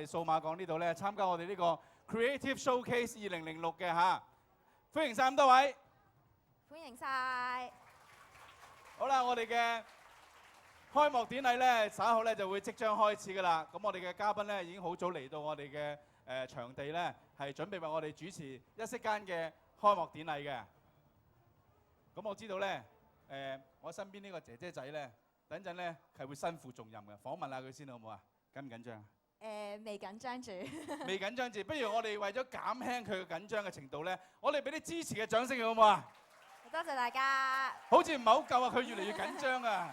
哋數碼港呢度咧參加我哋呢個 Creative Showcase 2006嘅嚇，歡迎晒咁多位。歡迎晒。好啦，我哋嘅開幕典禮咧稍後咧就會即將開始㗎啦。咁我哋嘅嘉賓咧已經好早嚟到我哋嘅場地咧，係準備為我哋主持一息間嘅開幕典禮嘅。咁我知道咧，我身邊呢個姐姐仔咧，等陣咧係會身負重任嘅，訪問下佢先好唔好啊？緊唔緊張？未緊張住。未緊張住，不如我哋為咗減輕佢嘅緊張嘅程度咧，我哋俾啲支持嘅掌聲好唔好啊？多謝大家。好似唔係好夠啊，佢越嚟越緊張啊！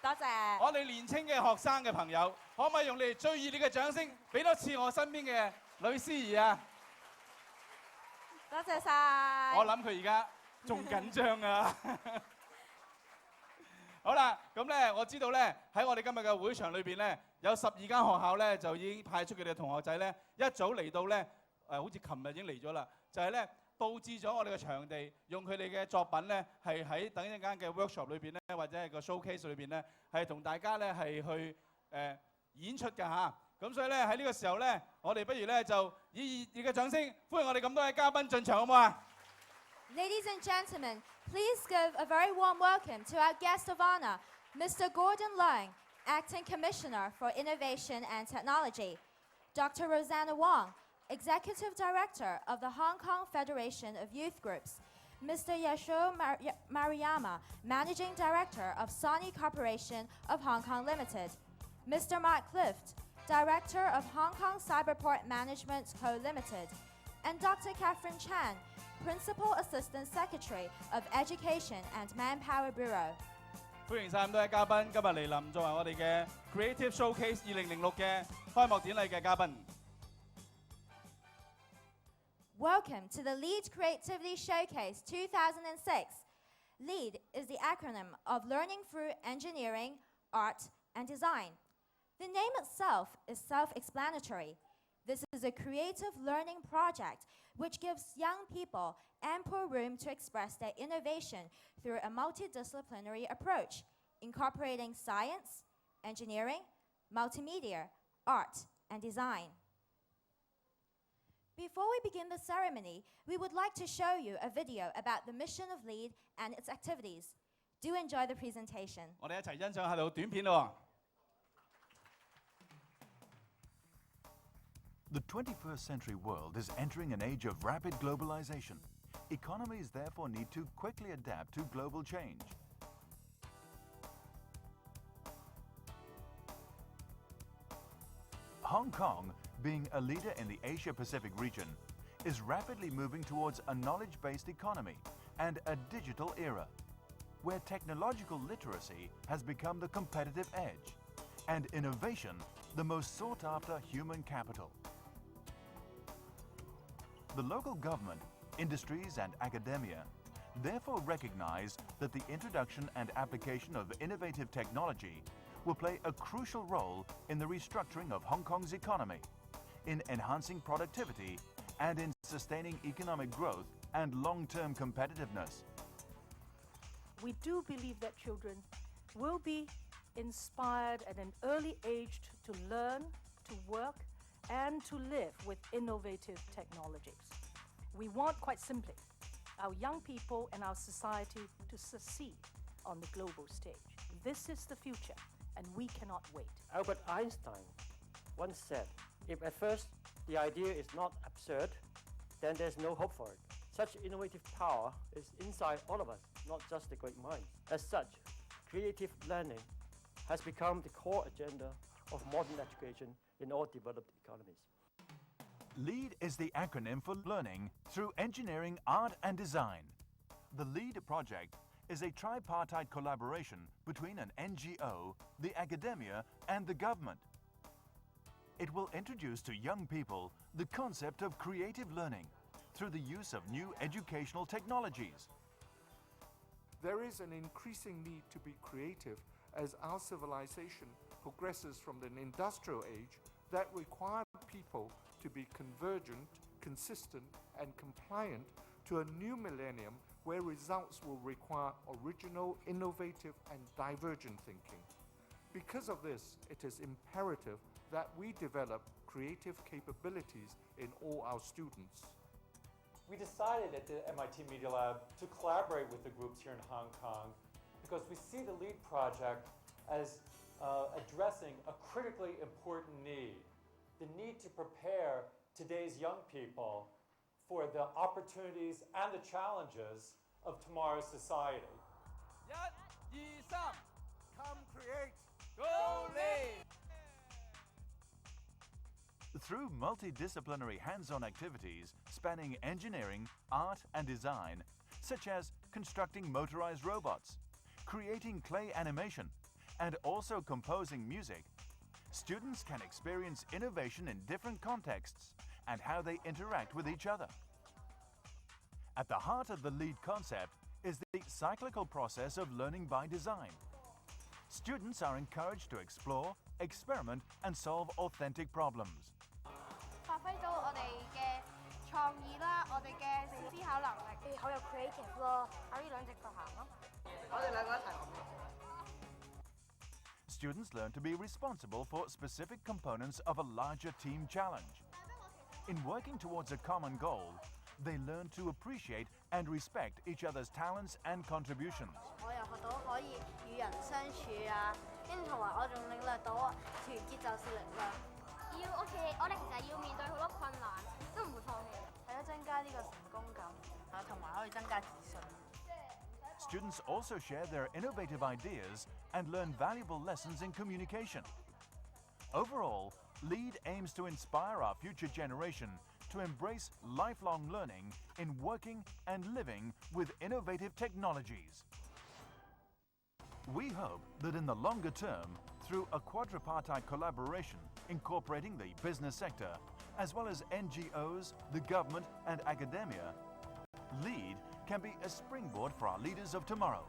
多謝。我哋年青嘅學生嘅朋友，可唔可以用你哋最熱烈嘅掌聲，俾多次我身邊嘅女司儀啊？多謝晒。我諗佢而家仲緊張啊！好啦，咁咧我知道咧喺我哋今日嘅會場裏邊咧，有12間學校咧就已經派出佢哋嘅同學仔咧，一早嚟到咧好似琴日已經嚟咗啦，就係咧佈置咗我哋嘅場地，用佢哋嘅作品咧係喺等一間嘅 workshop 裏邊咧，或者係個 showcase 裏邊咧，係同大家咧係去演出㗎嚇。咁所以咧喺呢個時候咧，我哋不如咧就以熱烈嘅掌聲歡迎我哋咁多位嘉賓進場，好唔好啊？ Ladies and gentlemen, please give a very warm welcome to our guest of honor, Mr. Gordon Leung, Acting Commissioner for Innovation and Technology, Dr. Rosanna Wong, Executive Director of the Hong Kong Federation of Youth Groups, Mr. Yasho Maruyama, Managing Director of Sony Corporation of Hong Kong Limited, Mr. Mark Clift, Director of Hong Kong Cyberport Management Co. Limited, and Dr. Catherine Chan, Principal Assistant Secretary of Education and Manpower Bureau. 歡迎晒咁多位嘉賓，今日嚟臨作為我哋嘅 Creative Showcase 2006嘅開幕典禮嘅嘉賓。Welcome to the LEAD Creativity Showcase 2006. LEAD is the acronym of Learning Through Engineering, Art, and Design. The name itself is self-explanatory. This is a creative learning project which gives young people ample room to express their innovation through a multidisciplinary approach, incorporating science, engineering, multimedia, art, and design. Before we begin the ceremony, we would like to show you a video about the mission of LEAD and its activities. Do enjoy the presentation. 我哋一齊欣賞下條短片咯。The 21st century world is entering an age of rapid globalization. Economies therefore need to quickly adapt to global change. Hong Kong, being a leader in the Asia-Pacific region, is rapidly moving towards a knowledge-based economy and a digital era, where technological literacy has become the competitive edge, and innovation the most sought-after human capital. The local government, industries and academia therefore recognize that the introduction and application of innovative technology will play a crucial role in the restructuring of Hong Kong's economy, in enhancing productivity and in sustaining economic growth and long-term competitiveness. We do believe that children will be inspired at an early age to learn, to work, and to live with innovative technologies. We want, quite simply, our young people and our society to succeed on the global stage. This is the future, and we cannot wait. Albert Einstein once said, if at first the idea is not absurd, then there's no hope for it. Such innovative power is inside all of us, not just the great minds. As such, creative learning has become the core agenda of modern education in all developed economies. LEAD is the acronym for Learning Through Engineering, Art and Design. The LEAD project is a tripartite collaboration between an NGO, the academia and the government. It will introduce to young people the concept of creative learning through the use of new educational technologies. There is an increasing need to be creative as our civilization progresses from an industrial age that required people to be convergent, consistent, and compliant to a new millennium where results will require original, innovative, and divergent thinking. Because of this, it is imperative that we develop creative capabilities in all our students. We decided at the MIT Media Lab to collaborate with the groups here in Hong Kong because we see the LEAD project as addressing a critically important need, the need to prepare today's young people for the opportunities and the challenges of tomorrow's society. 1、2、3 Come create!，Go Lead！ Through multidisciplinary hands-on activities spanning engineering, art and design, such as constructing motorized robots, creating clay animation, and also composing music, students can experience innovation in different contexts and how they interact with each other. At the heart of the LEAD concept is the cyclical process of learning by design. Students are encouraged to explore, experiment, and solve authentic problems. 發揮到我哋嘅創意啦，我哋嘅思考能力，好有 creative 咯，喺呢兩隻度行咯。我哋兩個一齊學。 Students learn to be responsible for specific components of a larger team challenge. In working towards a common goal, they learn to appreciate and respect each other's talents and contributions. 我又學到可以與人相處啊，跟住同埋我仲領略到團結就是力量。我哋其實要面對好多困難，都唔會放棄。係咯，增加呢個成功感啊，同埋可以增加自信。 Students also share their innovative ideas and learn valuable lessons in communication. Overall, LEAD aims to inspire our future generation to embrace lifelong learning in working and living with innovative technologies. We hope that in the longer term, through a quadripartite collaboration incorporating the business sector, as well as NGOs, the government and academia, LEAD can be a springboard for our leaders of tomorrow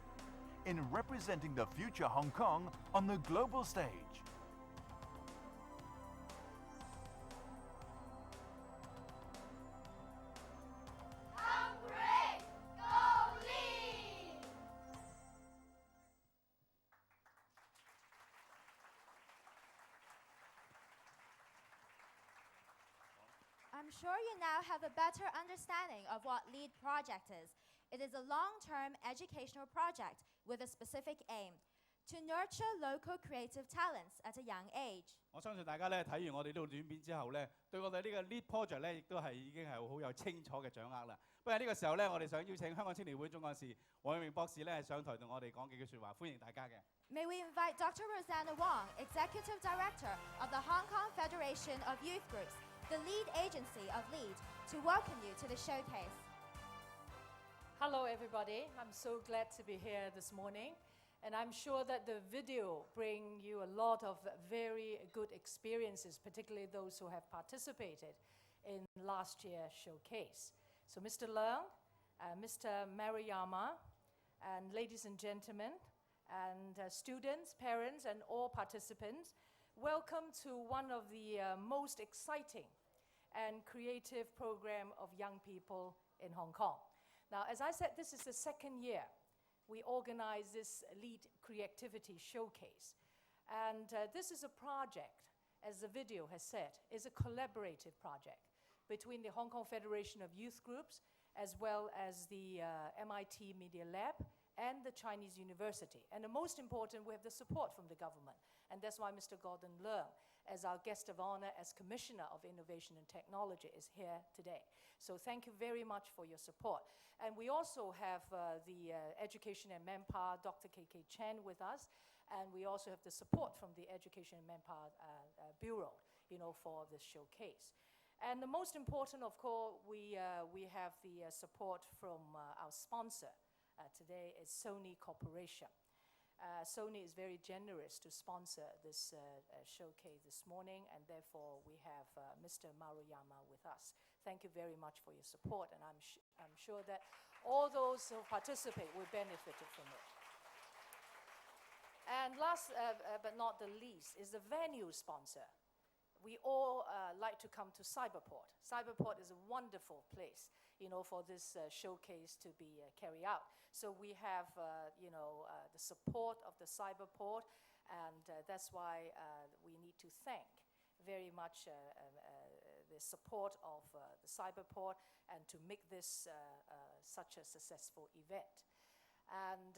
in representing the future Hong Kong on the global stage. I'm sure you now have a better understanding of what LEAD project is. It is a long-term educational project with a specific aim to nurture local creative talents at a young age. 我相信大家咧睇完我哋呢個短片之後咧，對我哋呢個 LEAD project 咧，亦都係已經係好有清楚嘅掌握啦。不過呢個時候咧，我哋想邀請香港青年會總幹事黃永明博士咧上台同我哋講幾句説話，歡迎大家嘅。May we invite Dr. Rosanna Wong, Executive Director of the Hong Kong Federation of Youth Groups, the lead agency of LEAD, to welcome you to the showcase. Hello, everybody. I'm so glad to be here this morning. And I'm sure that the video bring you a lot of very good experiences, particularly those who have participated in last year's showcase. So Mr. Leung, Mr. Maruyama, and ladies and gentlemen, and students, parents, and all participants, welcome to one of the most exciting and creative program of young people in Hong Kong. Now, as I said, this is the second year we organize this LEAD Creativity Showcase. And this is a project, as the video has said, is a collaborative project between the Hong Kong Federation of Youth Groups as well as the MIT Media Lab and the Chinese University. And the most important, we have the support from the government. And that's why Mr. Gordon Leung, as our guest of honor, as Commissioner of Innovation and Technology, is here today. So thank you very much for your support. And we also have the Education and Manpower, Dr. KK Chen, with us. And we also have the support from the Education and Manpower Bureau, for this showcase. And the most important, of course, we have the support from our sponsor today is Sony Corporation. Sony is very generous to sponsor this showcase this morning, and therefore we have Mr. Maruyama with us. Thank you very much for your support, and I'm sure that all those who participate will benefit from it. And last but not the least is the venue sponsor. We all like to come to Cyberport. Cyberport is a wonderful place, for this showcase to be carried out. So we have, the support of the Cyberport, and that's why we need to thank very much the support of the Cyberport and to make this such a successful event. And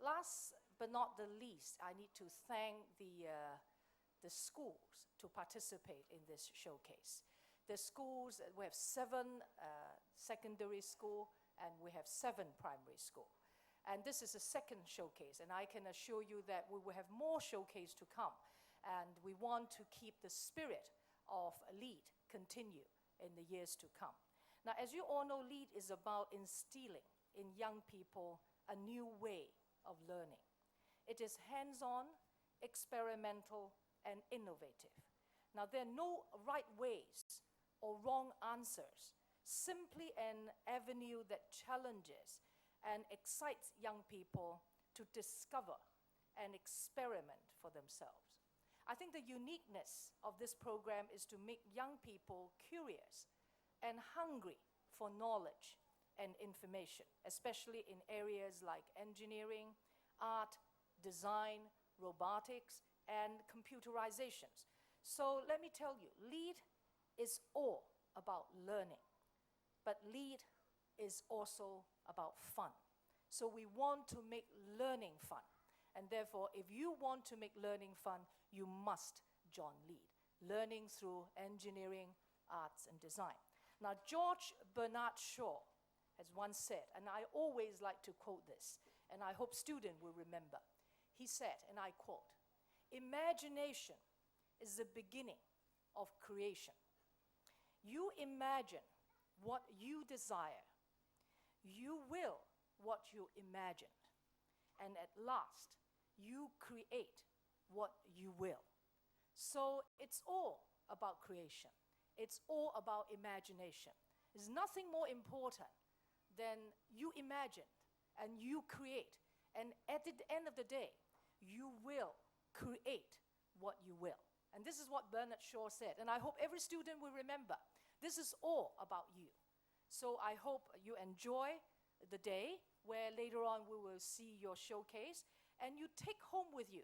last but not the least, I need to thank the schools to participate in this showcase. The schools, we have 7 secondary school and we have 7 primary school. And this is a second showcase, and I can assure you that we will have more showcase to come. And we want to keep the spirit of LEAD continue in the years to come. Now, as you all know, LEAD is about instilling in young people a new way of learning. It is hands-on, experimental, and innovative. Now, there are no right ways or wrong answers, simply an avenue that challenges and excites young people to discover and experiment for themselves. I think the uniqueness of this program is to make young people curious and hungry for knowledge and information, especially in areas like engineering, art, design, robotics, and computerizations. So let me tell you, LEAD is all about learning, but LEAD is also about fun. So we want to make learning fun. And therefore, if you want to make learning fun, you must join LEAD, learning through engineering, arts, and design. Now, George Bernard Shaw has once said, and I always like to quote this, and I hope students will remember. He said, and I quote, "Imagination is the beginning of creation. You imagine what you desire. You will what you imagine. And at last, you create what you will." So it's all about creation. It's all about imagination. There's nothing more important than you imagine and you create. And at the end of the day, you will create what you will. And this is what Bernard Shaw said. And I hope every student will remember, this is all about you. So I hope you enjoy the day where later on we will see your showcase and you take home with you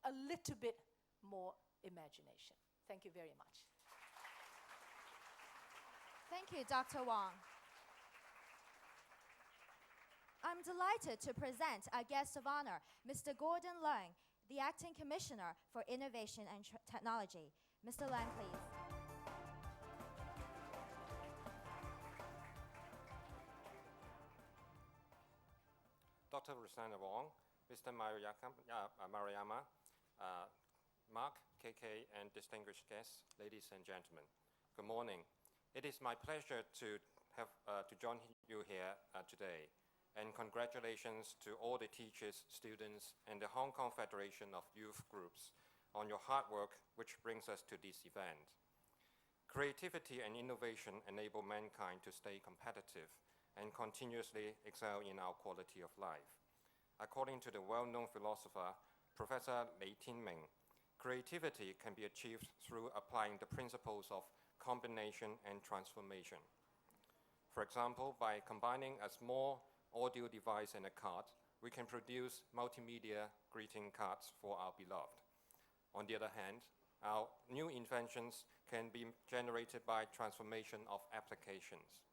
a little bit more imagination. Thank you very much. Thank you, Dr. Wong. I'm delighted to present our guest of honor, Mr. Gordon Leung, the Acting Commissioner for Innovation and Technology. Mr. Leung, please. Dr. Rosanna Wong, Mr. Maruyama, Mark, KK, and distinguished guests, ladies and gentlemen, good morning. It is my pleasure to join you here today, and congratulations to all the teachers, students, and the Hong Kong Federation of Youth Groups on your hard work, which brings us to this event. Creativity and innovation enable mankind to stay competitive and continuously excel in our quality of life. According to the well-known philosopher, Professor Lei Tin-ming, creativity can be achieved through applying the principles of combination and transformation. For example, by combining a small audio device and a card, we can produce multimedia greeting cards for our beloved. On the other hand, our new inventions can be generated by transformation of applications.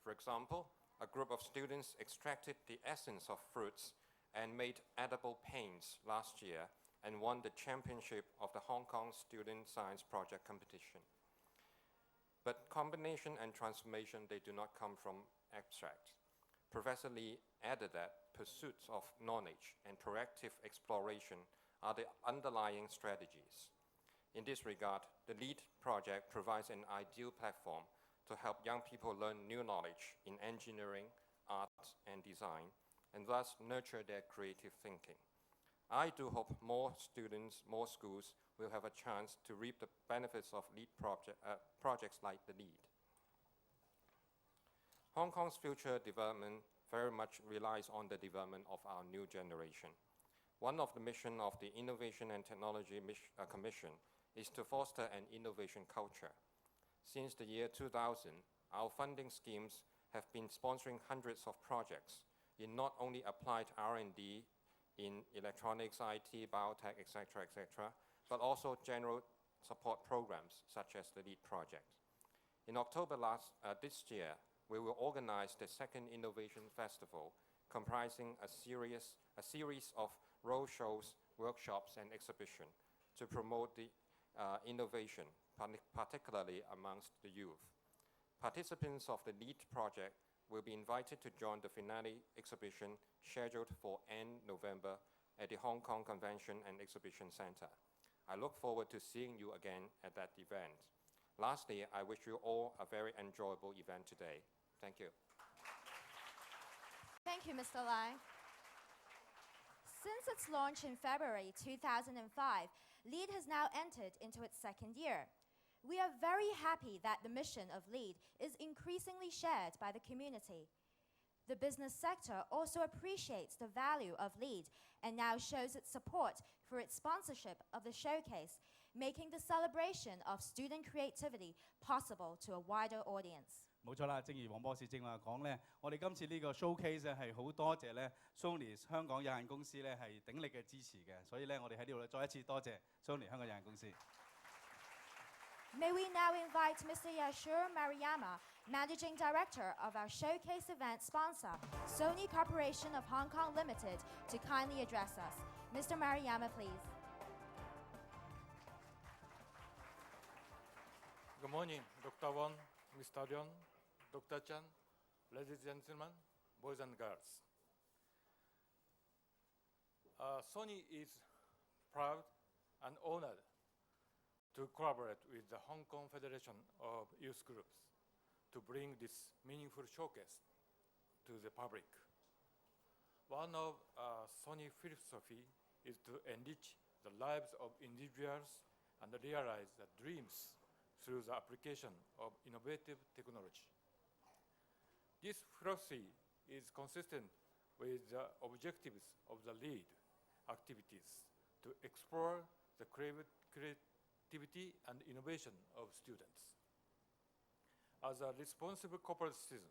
For example, a group of students extracted the essence of fruits and made edible paints last year and won the championship of the Hong Kong Student Science Project competition. But combination and transformation, they do not come from abstract. Professor Lee added that pursuits of knowledge and proactive exploration are the underlying strategies. In this regard, the LEAD project provides an ideal platform to help young people learn new knowledge in engineering, art, and design, and thus nurture their creative thinking. I do hope more students, more schools will have a chance to reap the benefits of LEAD projects like the LEAD. Hong Kong's future development very much relies on the development of our new generation. One of the missions of the Innovation and Technology Commission is to foster an innovation culture. Since the year 2000, our funding schemes have been sponsoring hundreds of projects in not only applied R&D in electronics, IT, biotech, etc., but also general support programs such as the LEAD project. In October this year, we will organize the second Innovation Festival, comprising a series of roadshows, workshops, and exhibitions to promote the innovation, particularly amongst the youth. Participants of the LEAD project will be invited to join the finale exhibition scheduled for end November at the Hong Kong Convention and Exhibition Center. I look forward to seeing you again at that event. Lastly, I wish you all a very enjoyable event today. Thank you. Thank you, Mr. Lai. Since its launch in February 2005, LEAD has now entered into its second year. We are very happy that the mission of LEAD is increasingly shared by the community. The business sector also appreciates the value of LEAD and now shows its support for its sponsorship of the showcase, making the celebration of student creativity possible to a wider audience. 冇錯啦，正如黃博士正話講咧，我哋今次呢個 showcase 咧係好多謝咧 Sony 香港有限公司咧係鼎力嘅支持嘅，所以咧我哋喺呢度咧再一次多謝 Sony 香港有限公司。May we now invite Mr. Yashur Mariyama, Managing Director of our showcase event sponsor, Sony Corporation of Hong Kong Limited, to kindly address us. Mr. Mariyama, please. Good morning, Dr. Wong, Mr. Leon, Dr. Chan, ladies and gentlemen, boys and girls. Sony is proud and honored to collaborate with the Hong Kong Federation of Youth Groups to bring this meaningful showcase to the public. One of Sony's philosophy is to enrich the lives of individuals and realize the dreams through the application of innovative technology. This philosophy is consistent with the objectives of the LEAD activities to explore the creativity and innovation of students. As a responsible corporate citizen,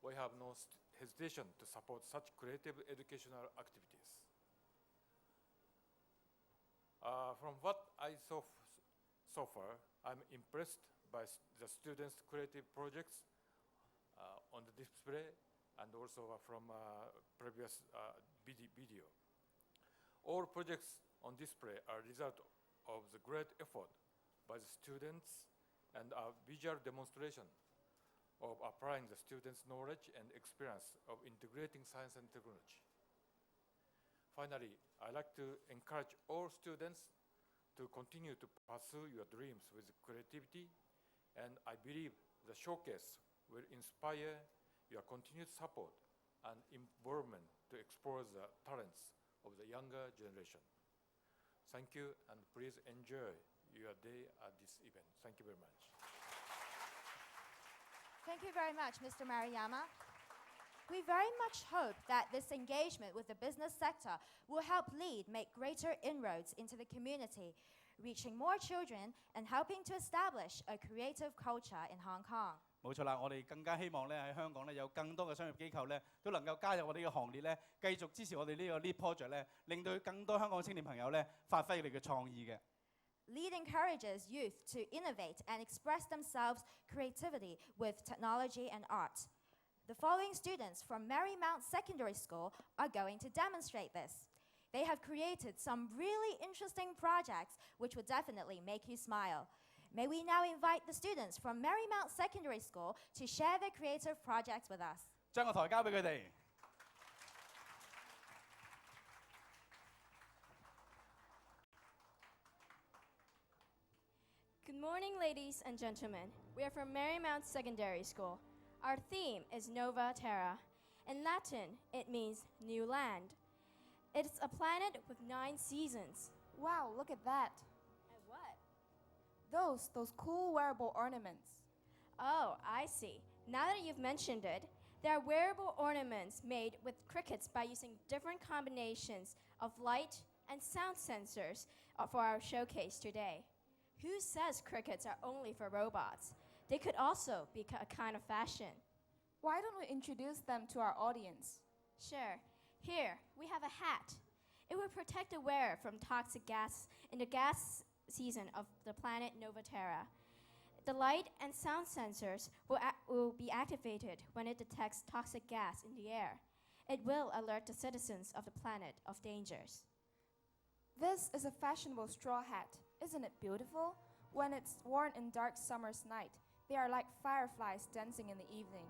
we have no hesitation to support such creative educational activities. From what I saw so far, I'm impressed by the students' creative projects on the display and also from previous video. All projects on display are a result of the great effort by the students and a visual demonstration of applying the students' knowledge and experience of integrating science and technology. Finally, I'd like to encourage all students to continue to pursue your dreams with creativity, and I believe the showcase will inspire your continued support and involvement to explore the talents of the younger generation. Thank you, and please enjoy your day at this event. Thank you very much. Thank you very much, Mr. Mariyama. We very much hope that this engagement with the business sector will help LEAD make greater inroads into the community, reaching more children and helping to establish a creative culture in Hong Kong. 冇錯啦，我哋更加希望咧喺香港咧有更多嘅商業機構咧都能夠加入我哋嘅行列咧，繼續支持我哋呢個 LEAD project 咧，令到更多香港青年朋友咧發揮佢哋嘅創意嘅。LEAD encourages youth to innovate and express themselves creativity with technology and art. The following students from Marymount Secondary School are going to demonstrate this. They have created some really interesting projects which will definitely make you smile. May we now invite the students from Marymount Secondary School to share their creative projects with us. 將個台交俾佢哋。Good morning, ladies and gentlemen. We are from Marymount Secondary School. Our theme is Nova Terra. In Latin, it means new land. It's a planet with 9 seasons. Wow, look at that. And what? Those cool wearable ornaments. Oh, I see. Now that you've mentioned it, there are wearable ornaments made with crickets by using different combinations of light and sound sensors for our showcase today. Who says crickets are only for robots? They could also be a kind of fashion. Why don't we introduce them to our audience? Sure. Here, we have a hat. It will protect the wearer from toxic gas in the gas season of the planet Novaterra. The light and sound sensors will be activated when it detects toxic gas in the air. It will alert the citizens of the planet of dangers. This is a fashionable straw hat. Isn't it beautiful? When it's worn in dark summer's night, they are like fireflies dancing in the evening.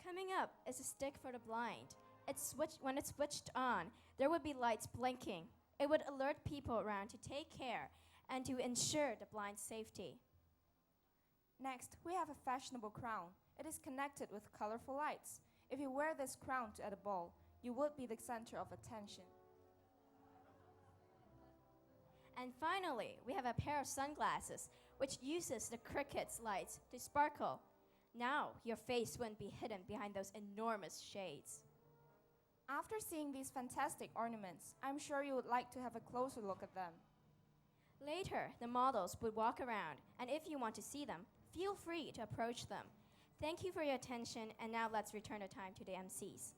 Coming up is a stick for the blind. When it's switched on, there would be lights blinking. It would alert people around to take care and to ensure the blind's safety. Next, we have a fashionable crown. It is connected with colorful lights. If you wear this crown at a ball, you would be the center of attention. And finally, we have a pair of sunglasses, which uses the cricket's lights to sparkle. Now, your face wouldn't be hidden behind those enormous shades. After seeing these fantastic ornaments, I'm sure you would like to have a closer look at them. Later, the models would walk around, and if you want to see them, feel free to approach them. Thank you for your attention, and now let's return the time to the MCs.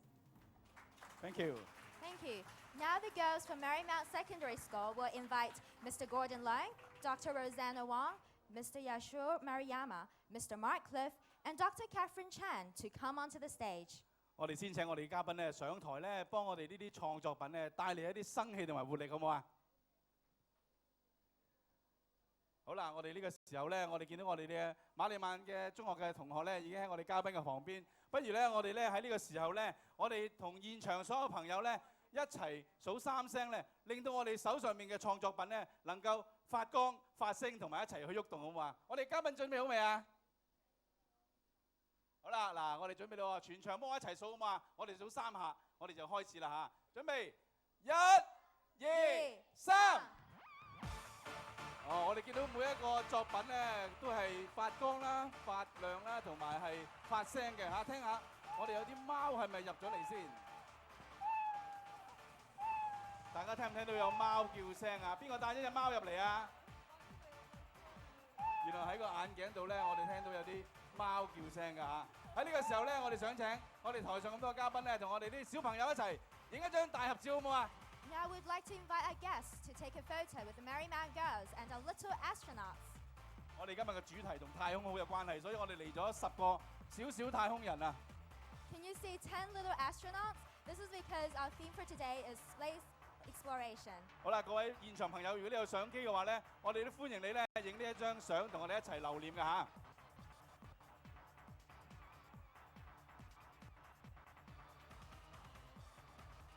Thank you. Thank you. Now the girls from Marymount Secondary School will invite Mr. Gordon Leung, Dr. Rosanna Wong, Mr. Yashur Mariyama, Mr. Mark Cliff, and Dr. Catherine Chan to come onto the stage. 我哋先請我哋嘉賓咧上台咧，幫我哋呢啲創作品咧帶嚟一啲生氣同埋活力，好唔好啊？好啦，我哋呢個時候咧，我哋見到我哋嘅馬利曼嘅中學嘅同學咧，已經喺我哋嘉賓嘅旁邊。不如咧，我哋咧喺呢個時候咧，我哋同現場所有朋友咧一齊數3聲咧，令到我哋手上面嘅創作品咧能夠發光發聲，同埋一齊去喐動，好唔好啊？我哋嘉賓準備好未啊？好啦，嗱，我哋準備到啊，全場幫我一齊數好嘛？我哋數3下，我哋就開始啦嚇。準備，1、2、3。我哋見到每一個作品咧都係發光啦、發亮啦，同埋係發聲嘅嚇。聽下，我哋有啲貓係咪入咗嚟先？大家聽唔聽到有貓叫聲啊？邊個帶咗隻貓入嚟啊？原來喺個眼鏡度咧，我哋聽到有啲貓叫聲㗎嚇。喺呢個時候咧，我哋想請我哋台上咁多嘉賓咧，同我哋啲小朋友一齊影一張大合照，好唔好啊？ Now we'd like to invite our guests to take a photo with the Marymount girls and our little astronauts. 我哋今日嘅主題同太空好有關係，所以我哋嚟咗10個小太空人啊！ Can you see 10 little astronauts? This is because our theme for today is space exploration. 好啦，各位現場朋友，如果你有相機嘅話咧，我哋都歡迎你咧影呢一張相，同我哋一齊留念㗎嚇。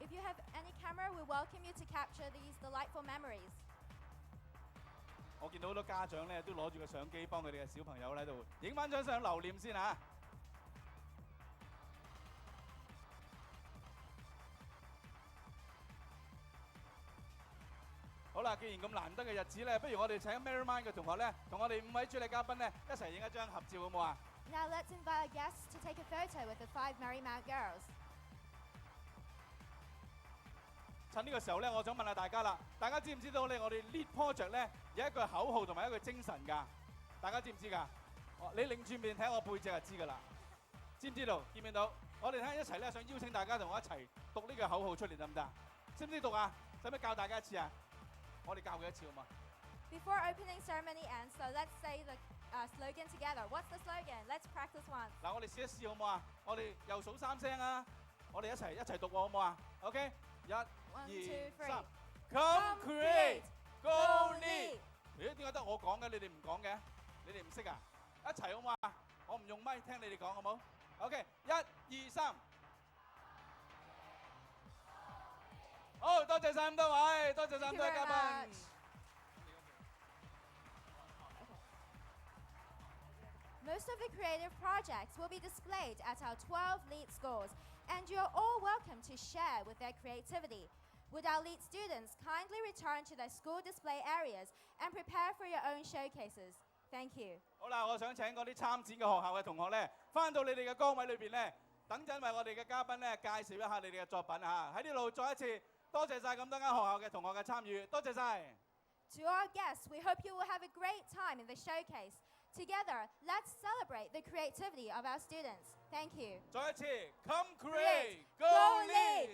If you have any camera, we welcome you to capture these delightful memories. 我見到好多家長咧都攞住個相機幫佢哋嘅小朋友喺度影翻張相留念先嚇。好啦，既然咁難得嘅日子咧，不如我哋請 Marymount 嘅同學咧，同我哋5位主禮嘉賓咧一齊影一張合照，好唔好啊？ Now let's invite our guests to take a photo with the 5 Marymount girls. 趁呢個時候咧，我想問下大家啦，大家知唔知道咧？我哋 Lead Project 咧有一個口號同埋一個精神㗎，大家知唔知㗎？你擰轉面睇我背脊就知㗎啦。知唔知道？見唔見到？我哋睇下一齊咧，想邀請大家同我一齊讀呢個口號出嚟得唔得？識唔識讀啊？使唔使教大家一次啊？我哋教佢一次好嘛 Before opening ceremony ends, so let's say the slogan together. What's the slogan? Let's practice once. 嗱，我哋試一試好唔好啊？我哋又數3聲啊！我哋一齊讀喎，好唔好啊 ？OK， 1、2、3 ，Come create, go lead。咦？點解得我講嘅，你哋唔講嘅？你哋唔識啊？一齊好唔好啊？我唔用咪聽你哋講好冇 ？OK， 1、2、3。好，多謝晒咁多位，多謝晒咁多位嘉賓。Most of the creative projects will be displayed at our 12 lead schools, and you're all welcome to share with their creativity. Would our lead students kindly return to their school display areas and prepare for your own showcases? Thank you. 好啦，我想請嗰啲參展嘅學校嘅同學咧，翻到你哋嘅崗位裏邊咧，等陣為我哋嘅嘉賓咧介紹一下你哋嘅作品嚇。喺呢度再一次多謝晒咁多間學校嘅同學嘅參與，多謝晒。To our guests, we hope you will have a great time in the showcase. Together, let's celebrate the creativity of our students. Thank you. 再一次 ，Come create, go lead。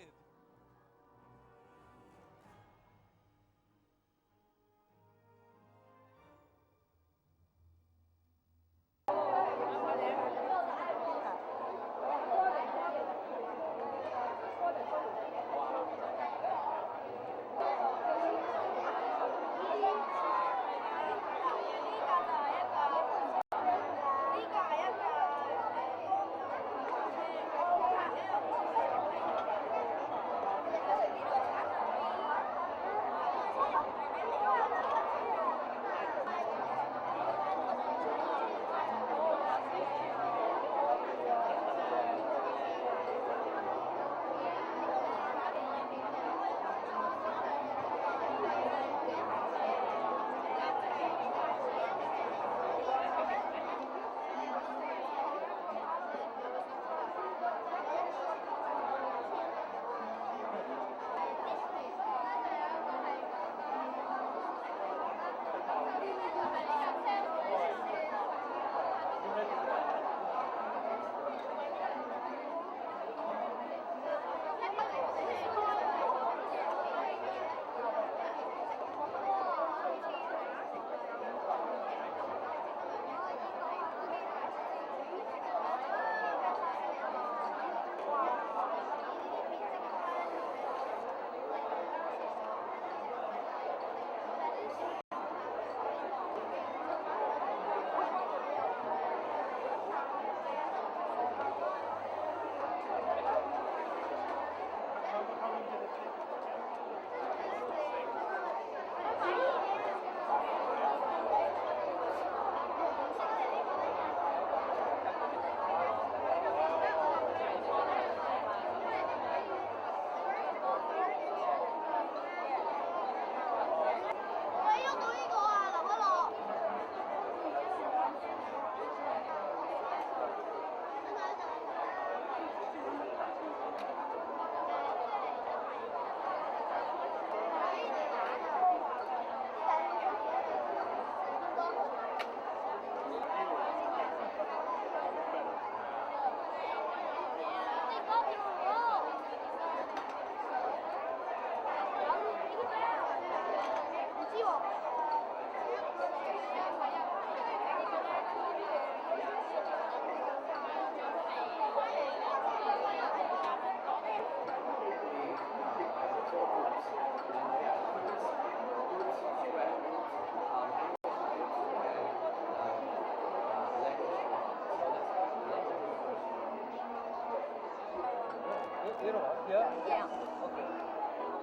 Little one? Yeah? Yeah. Okay. This is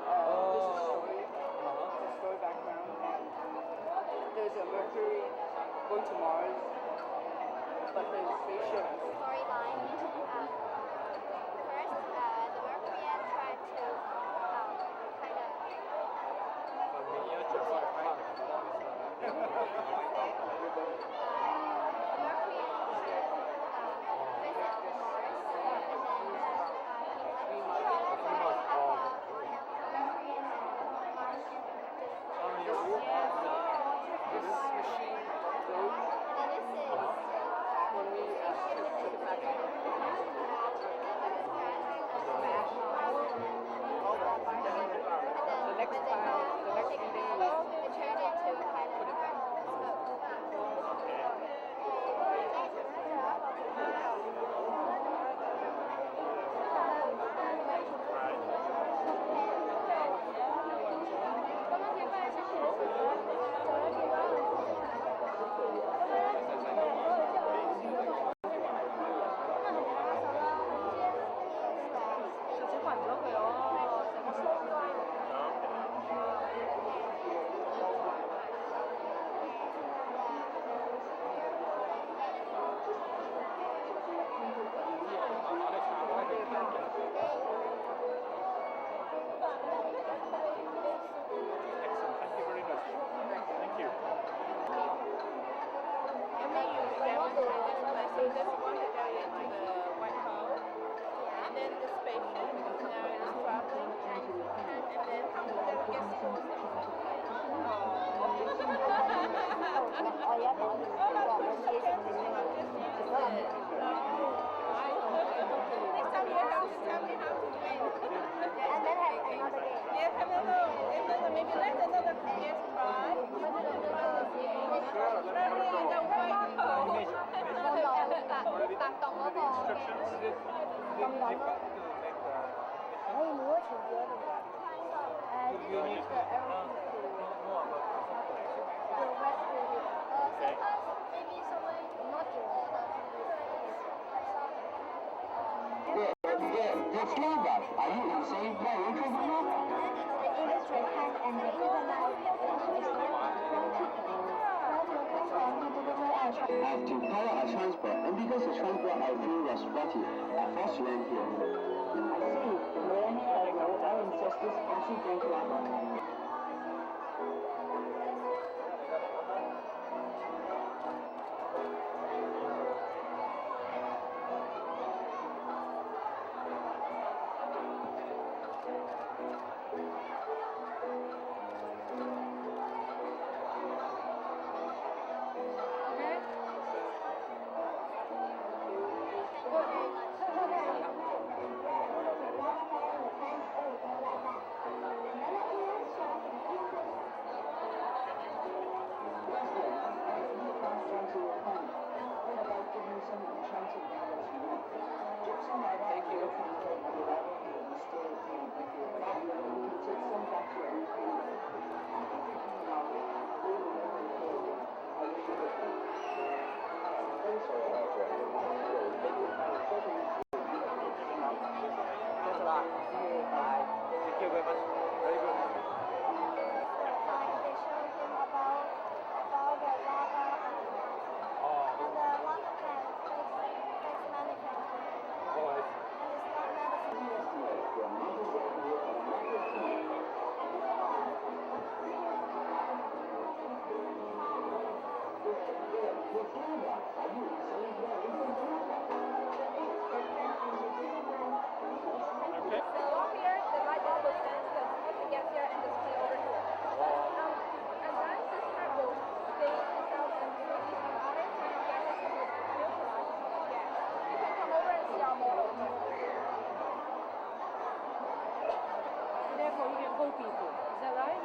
story. It's a story background, and there's a Mercury going to Mars, but the spaceship. Storyline. First, the Mercurian tried to kind of. A miniature fighter. The Mercurian tried to visit Mars, and then he This machine goes when we took it back. The next time, the next few days, it turned into a kind of to power our transport, and because the transport our fuel was faulty, I forced to land here. I see. Millennia ago, our ancestors also drank lava. Thanks a lot. See you. Bye. Thank you very much. Very good. They showed him about the lava and the lava can fix many things. Oh, I see. And it's not medicine. So here, the light bulb will sense the once it gets here and display over here. And then this part will stay itself and release the other kind of gases to neutralize the gas. You can come over and see our model. Therefore, you can hold people. Is that right?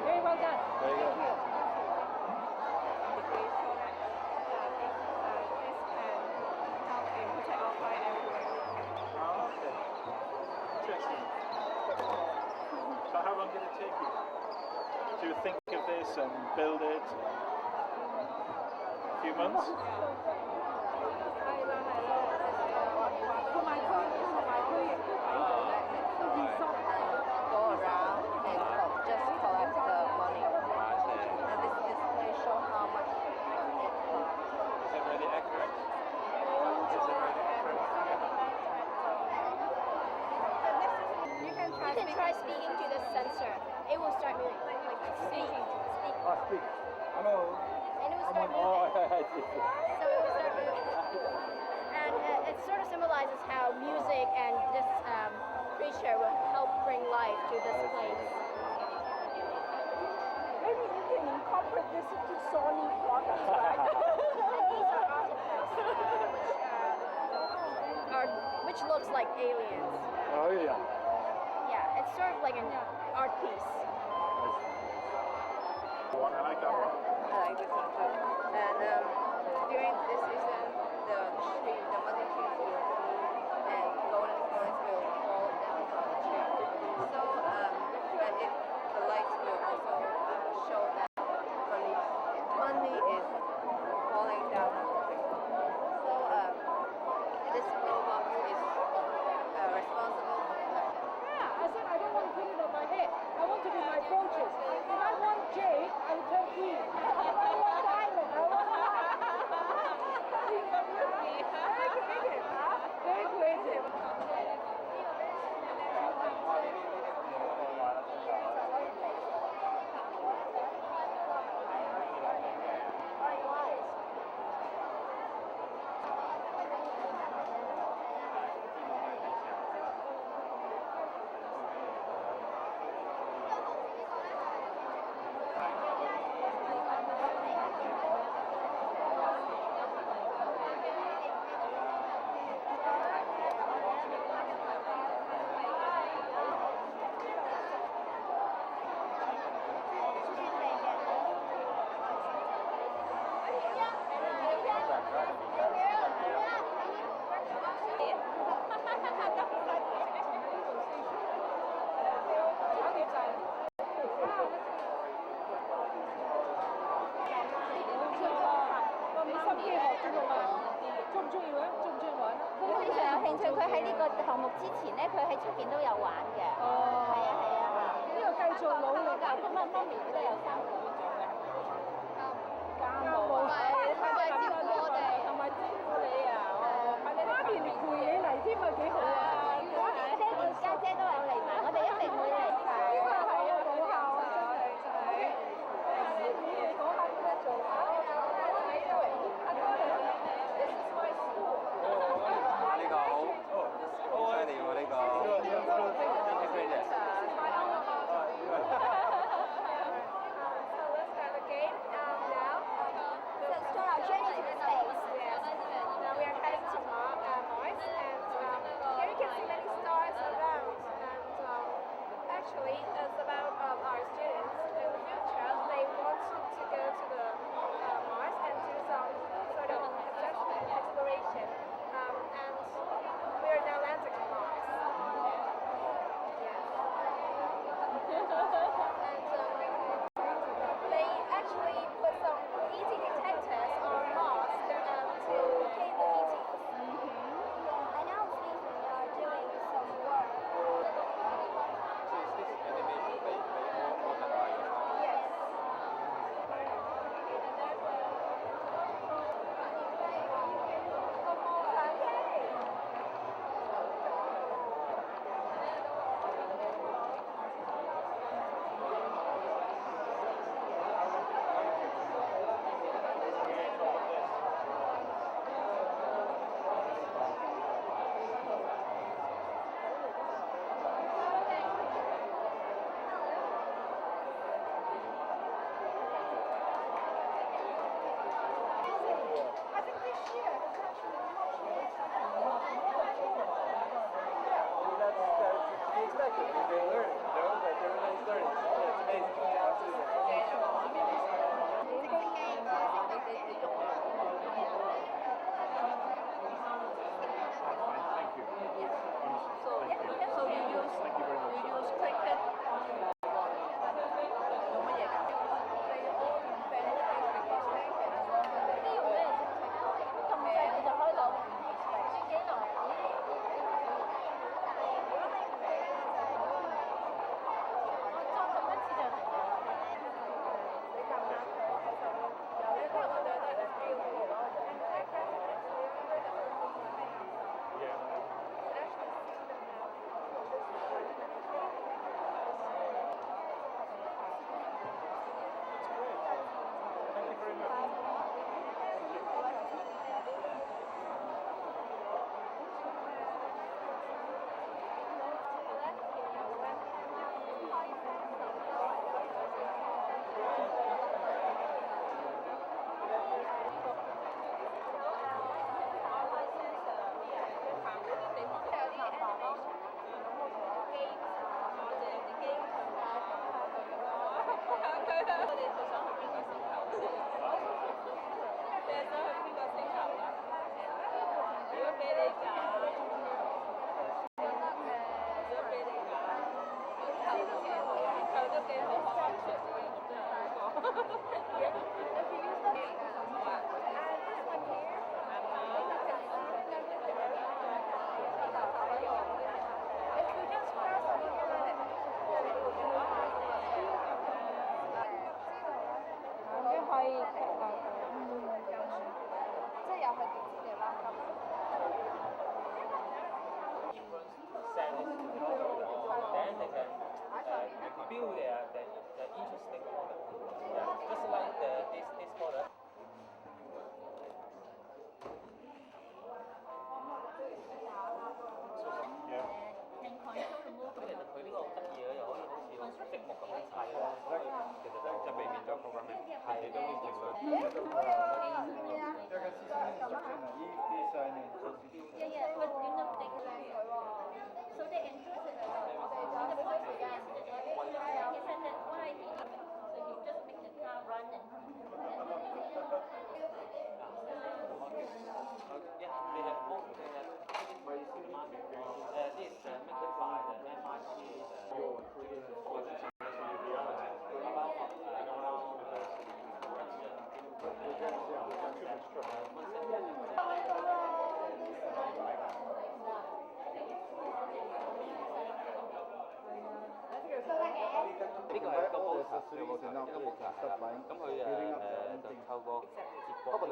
Very well done. Very good. Thank you. So how long did it take you to think of this and build it? A few months? music, like speaking. Speak. Hello. And it would start moving. So it would start moving. And it sort of symbolizes how music and this creature will help bring life to this place. Maybe you can incorporate this into Sony products, right? And these are artifacts which looks like aliens. Oh yeah. Yeah, it's sort of like an art piece. I like that one. I like this one too. And during this season, the mother trees will bloom and golden flowers will fall down from the tree. So the lights will also show that money is falling down from the tree. So this robot is responsible for collecting. Yeah, I said I don't want to put it on my head. I want to be my brooches. If I want jade, I will turn green. If I want diamond, I want white. Very creative, huh? Very creative.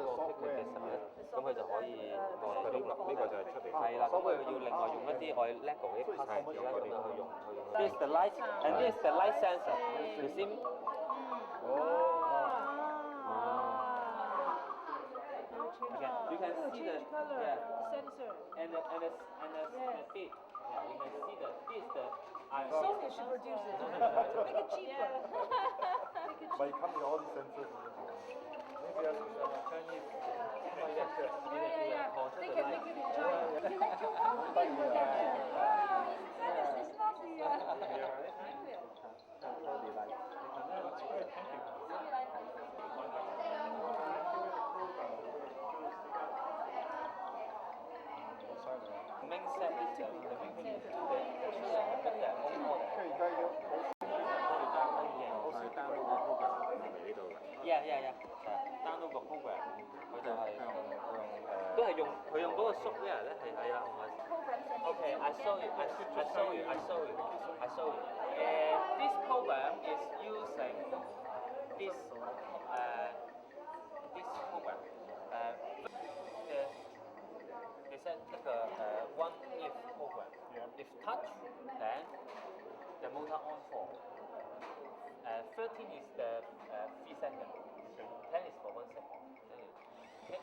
個 ticket 嘅時候咧，咁佢就可以佢呢個就係出嚟。係啦，咁佢要另外用一啲我哋 LEGO 啲 puzzle 咁樣去用。This is the light and this is the light sensor. You see me? Okay, you can see the sensor and the speed. Yeah, you can see this is the Sony should produce it. Make it cheaper. But it comes with all these sensors. Maybe as Chinese. They can make it in China. Intellectual property protection. Wow, it's lovely. The main set is the main set. The own model. Yeah. download 個 program， 佢就係都係用佢用嗰個 software 咧係啦，同埋。Okay, I show you. This program is using this program. They said like a one if program. If touch, then the motor on for. 13 is the 3 seconds. 10 is for 1 second. Okay.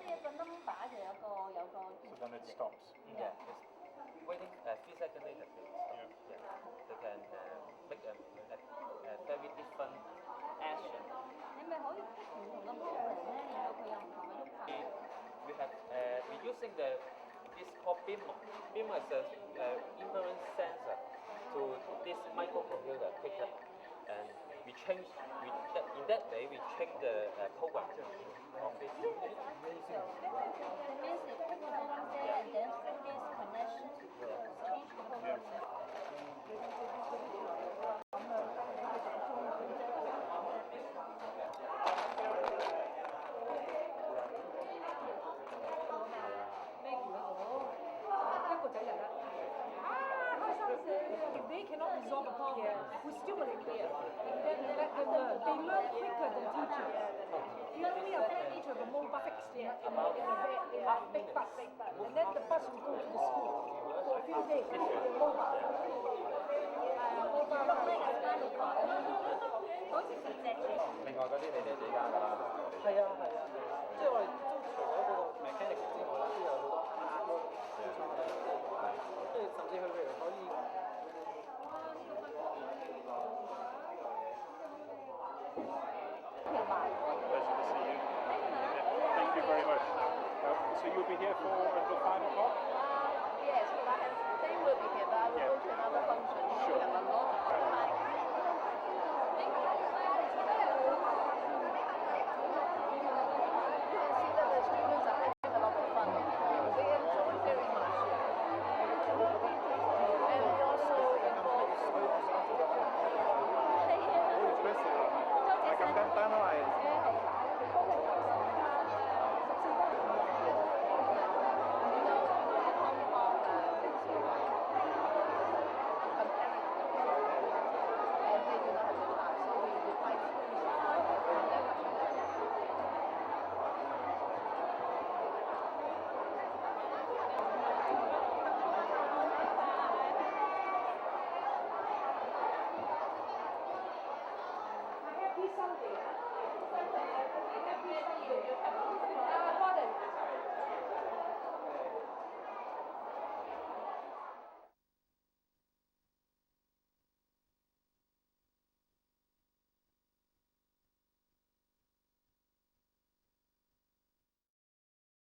呢個 number 就有個。So then it stops. Yeah. It's waiting 3 seconds later. Yeah. They can make a very different action. 你咪可以剔唔同嘅 pattern 咧，然後佢有唔同嘅喐法。We have we using this called BIMO. BIMO is a inference sensor to this microcomputer picture, and we change. In that way, we change the program of it. It means they put the program there and then through this connection change the program. If they cannot resolve a problem, we stimulate them. Then we let them learn. They learn quicker than teachers. Then we have each of a mobile fixed in a big bus. And then the bus will go to the school for a few days. Mobile. 另外嗰啲你哋自己間㗎啦。係啊，即係我哋都除咗嗰個 mechanic 之外啦，都有好多 art 咯，即係甚至佢譬如可以。Pleasure to see you. Thank you very much. So you'll be here for until 5 o'clock? Yes, they will be here, but I will go to another function. Sure. We have a lot of Happy Sunday.